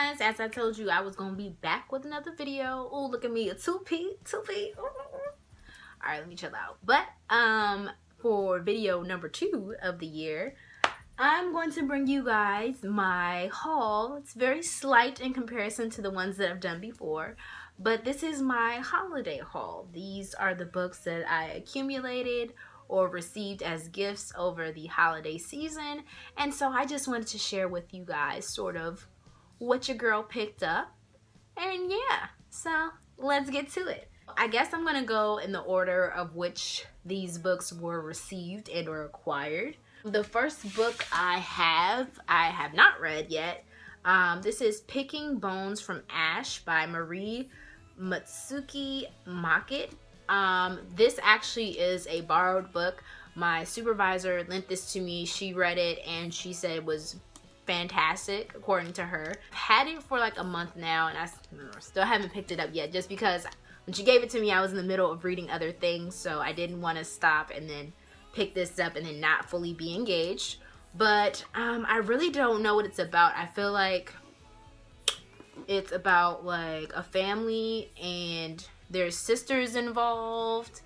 guys, as I told you, I was gonna be back with another video. Oh, look at me, a 2P. Alright, let me chill out. But for video number 2 of the year, I'm going to bring you guys my haul. It's very slight in comparison to the ones that I've done before, but this is my holiday haul. These are the books that I accumulated or received as gifts over the holiday season, and so I just wanted to share with you guys sort of what your girl picked up. And yeah, so let's get to it. I guess I'm gonna go in the order of which these books were received and or acquired. The first book I have not read yet. This is Picking Bones from Ash by Mustsuki Mockett. This actually is a borrowed book. My supervisor lent this to me. She read it and she said it was fantastic, according to her. I've had it for like a month now and I still haven't picked it up yet, just because when she gave it to me I was in the middle of reading other things, so I didn't want to stop and then pick this up and then not fully be engaged. But I really don't know what it's about. I feel like it's about like a family and there's sisters involved,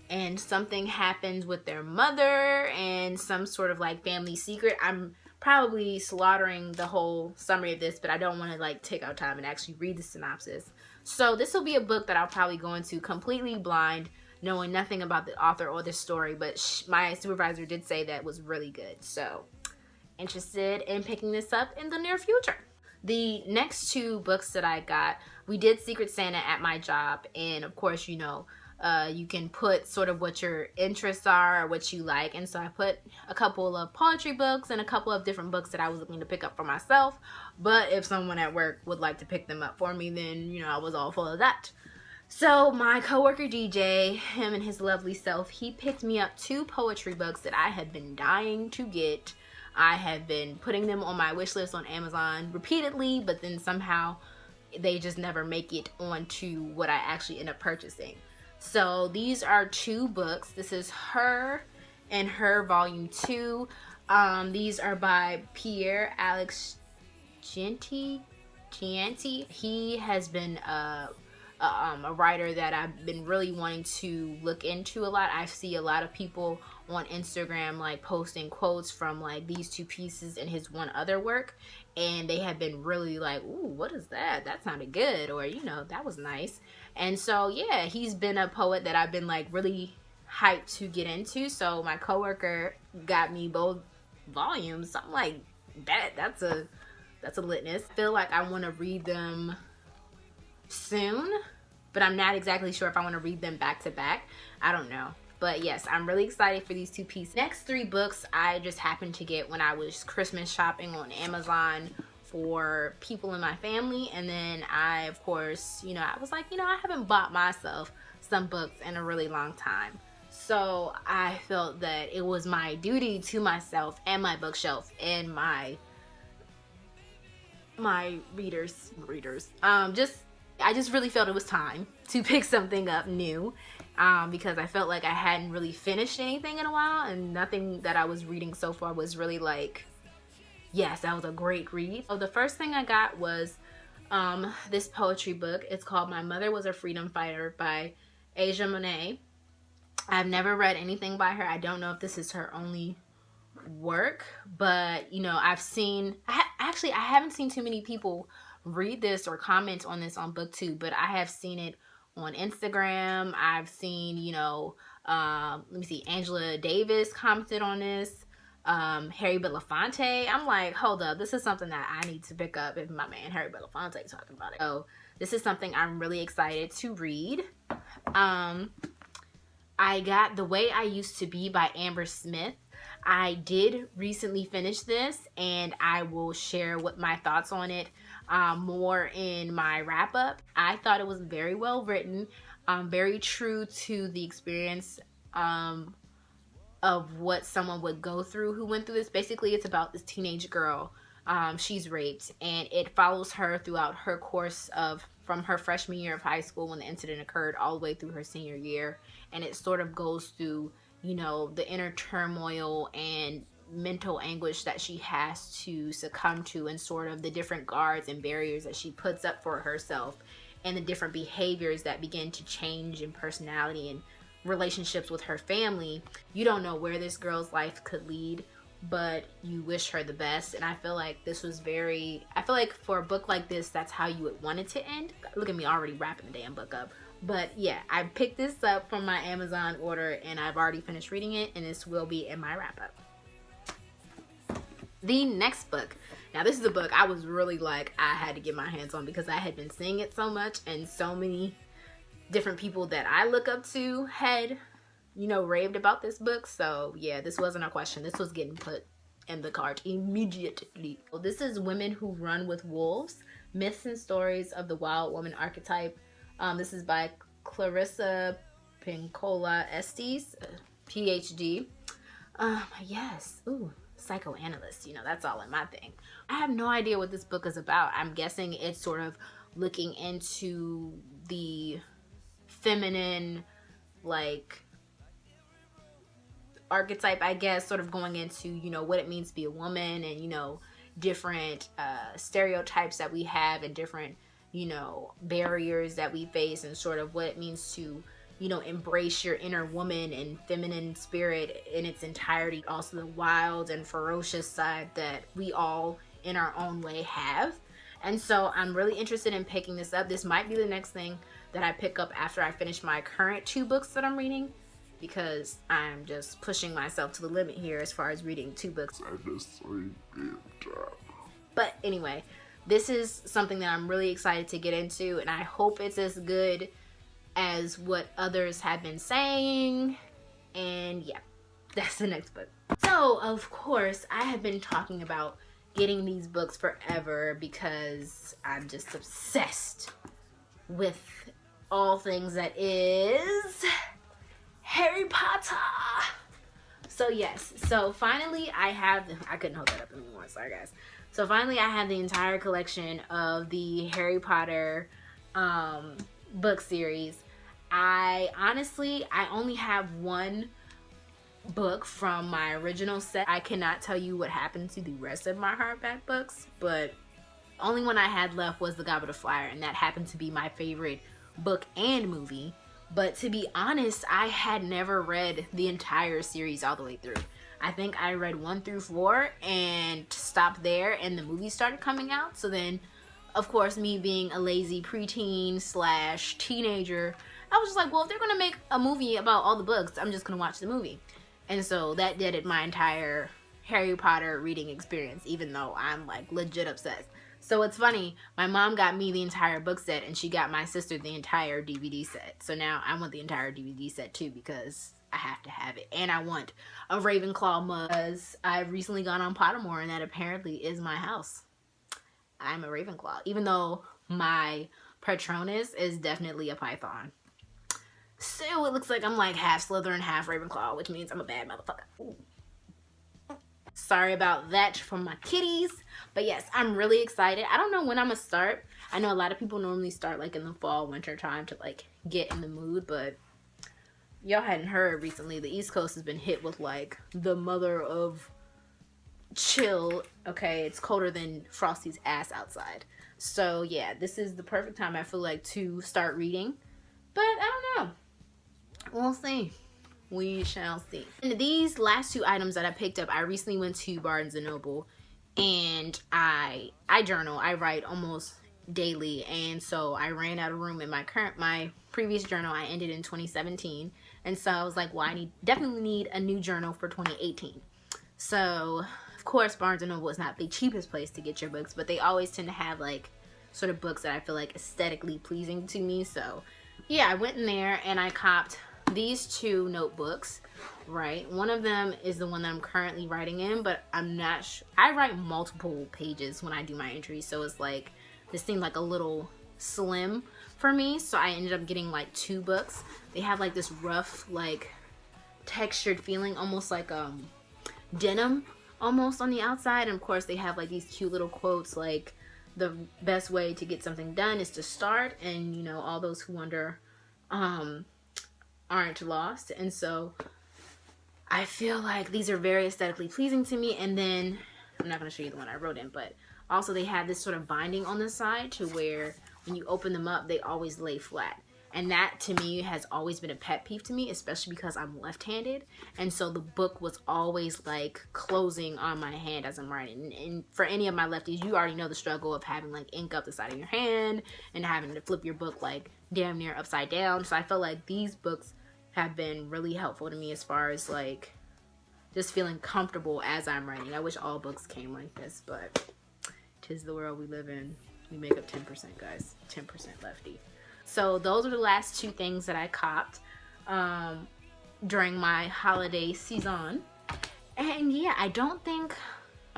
and something happens with their mother and some sort of like family secret. I'm probably slaughtering the whole summary of this, but I don't want to like take out time and actually read the synopsis. So this will be a book that I'll probably go into completely blind, knowing nothing about the author or the story, but my supervisor did say that it was really good. So interested in picking this up in the near future. The next 2 books that I got, we did Secret Santa at my job, and of course, you know, you can put sort of what your interests are or what you like, and so I put a couple of poetry books and a couple of different books that I was looking to pick up for myself, but if someone at work would like to pick them up for me, then, you know, I was all full of that. So my coworker DJ, him and his lovely self, he picked me up 2 poetry books that I had been dying to get. I have been putting them on my wish list on Amazon repeatedly, but then somehow they just never make it onto what I actually end up purchasing. So these are 2 books. This is Her and Her Volume 2. These are by Pierre Jeanty. He has been a writer that I've been really wanting to look into a lot. I see a lot of people on Instagram like posting quotes from like these 2 pieces and his one other work, and they have been really like, ooh, what is that? That sounded good, or you know, that was nice. And so yeah, he's been a poet that I've been like really hyped to get into. So my coworker got me both volumes. So I'm like, that's a litness. I feel like I want to read them soon, but I'm not exactly sure if I want to read them back to back. I don't know. But yes, I'm really excited for these 2 pieces. Next 3 books I just happened to get when I was Christmas shopping on Amazon for people in my family. And then I, of course, you know, I was like, you know, I haven't bought myself some books in a really long time. So I felt that it was my duty to myself and my bookshelf and my readers. I just really felt it was time to pick something up new, because I felt like I hadn't really finished anything in a while, and nothing that I was reading so far was really like, yes, that was a great read. So the first thing I got was this poetry book. It's called My Mother Was a Freedom Fighter by Monet. I've never read anything by her. I don't know if this is her only work, but you know, I've seen, I haven't seen too many people read this or comment on this on BookTube, but I have seen it on Instagram. I've seen, you know, let me see, Angela Davis commented on this, Harry Belafonte. I'm like, hold up, this is something that I need to pick up if my man Harry Belafonte is talking about it. So this is something I'm really excited to read. I got The Way I Used to Be by Amber Smith. I did recently finish this, and I will share what my thoughts on it more in my wrap up. I thought it was very well written, very true to the experience of what someone would go through who went through this. Basically, it's about this teenage girl. She's raped, and it follows her throughout her course of from her freshman year of high school when the incident occurred all the way through her senior year, and it sort of goes through, you know, the inner turmoil and mental anguish that she has to succumb to, and sort of the different guards and barriers that she puts up for herself, and the different behaviors that begin to change in personality and relationships with her family. You don't know where this girl's life could lead, but you wish her the best. And I feel like this was I feel like for a book like this, that's how you would want it to end. Look at me already wrapping the damn book up. But yeah, I picked this up from my Amazon order, and I've already finished reading it, and this will be in my wrap up. The next book. Now this is a book I was really like, I had to get my hands on because I had been seeing it so much, and so many different people that I look up to had, you know, raved about this book. So yeah, this wasn't a question. This was getting put in the cart immediately. Well, this is Women Who Run with Wolves, Myths and Stories of the Wild Woman Archetype. This is by Clarissa Pinkola Estes, PhD. Yes, ooh, psychoanalyst, you know, that's all in my thing. I have no idea what this book is about. I'm guessing it's sort of looking into the feminine, like, archetype, I guess, sort of going into, you know, what it means to be a woman, and, you know, different stereotypes that we have, and different, you know, barriers that we face, and sort of what it means to, you know, embrace your inner woman and feminine spirit in its entirety. Also the wild and ferocious side that we all in our own way have. And so I'm really interested in picking this up. This might be the next thing that I pick up after I finish my current 2 books that I'm reading, because I'm just pushing myself to the limit here as far as reading 2 books. But anyway, this is something that I'm really excited to get into, and I hope it's as good as what others have been saying. And yeah, that's the next book. So of course I have been talking about getting these books forever because I'm just obsessed with all things that is Harry Potter. So yes, so finally I couldn't hold that up anymore, sorry guys. So finally I have the entire collection of the Harry Potter book series. I only have one book from my original set. I cannot tell you what happened to the rest of my hardback books, but only one I had left was The Goblet of Fire, and that happened to be my favorite book and movie. But to be honest, I had never read the entire series all the way through. I think I read 1 through 4 and stopped there, and the movies started coming out. So then, of course, me being a lazy preteen / teenager, I was just like, well, if they're gonna make a movie about all the books, I'm just gonna watch the movie. And so that did it my entire Harry Potter reading experience, even though I'm like legit obsessed. So it's funny, my mom got me the entire book set, and she got my sister the entire DVD set. So now I want the entire DVD set too, because I have to have it. And I want a Ravenclaw mug, because I've recently gone on Pottermore, and that apparently is my house. I'm a Ravenclaw, even though my Patronus is definitely a Python. So it looks like I'm like half Slytherin, half Ravenclaw, which means I'm a bad motherfucker. Ooh. Sorry about that from my kitties. But yes, I'm really excited. I don't know when I'm gonna start. I know a lot of people normally start like in the fall, winter time to like get in the mood, but y'all hadn't heard recently, the East Coast has been hit with like the mother of chill. Okay, it's colder than Frosty's ass outside. So yeah, this is the perfect time I feel like to start reading. But I don't know. We'll see. We shall see. And these last 2 items that I picked up, I recently went to Barnes & Noble, and I journal. I write almost daily, and so I ran out of room in my previous journal. I ended in 2017, and so I was like, well, I definitely need a new journal for 2018. So of course Barnes & Noble is not the cheapest place to get your books, but they always tend to have like sort of books that I feel like aesthetically pleasing to me. So yeah, I went in there and I copped these 2 notebooks, right? One of them is the one that I'm currently writing in, but I'm not sure. I write multiple pages when I do my entries, so it's like this seemed like a little slim for me, so I ended up getting like 2 books. They have like this rough, like textured feeling, almost like denim almost on the outside, and of course they have like these cute little quotes like, the best way to get something done is to start, and you know, all those who wonder aren't lost. And so I feel like these are very aesthetically pleasing to me. And then I'm not going to show you the one I wrote in, but also they have this sort of binding on the side to where when you open them up, they always lay flat. And that to me has always been a pet peeve to me, especially because I'm left-handed. And so the book was always like closing on my hand as I'm writing. And for any of my lefties, you already know the struggle of having like ink up the side of your hand and having to flip your book like damn near upside down. So I feel like these books have been really helpful to me as far as like just feeling comfortable as I'm writing. I wish all books came like this, but 'tis the world we live in. We make up 10%, guys. 10% lefty. So those are the last two things that I copped during my holiday season. And yeah, I'm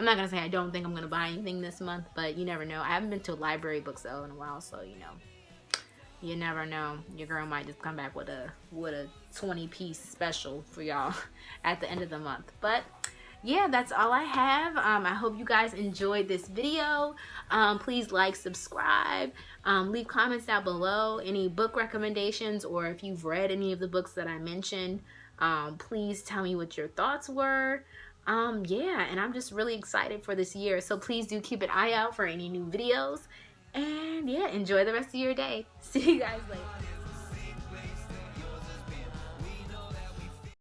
not gonna say I don't think I'm gonna buy anything this month, but you never know. I haven't been to a library book sale in a while, so you know, you never know. Your girl might just come back with a 20-piece special for y'all at the end of the month. But yeah, that's all I have. I hope you guys enjoyed this video. Please like, subscribe, leave comments down below, any book recommendations, or if you've read any of the books that I mentioned, please tell me what your thoughts were. Yeah, and I'm just really excited for this year, so please do keep an eye out for any new videos. And yeah, enjoy the rest of your day. See you guys later.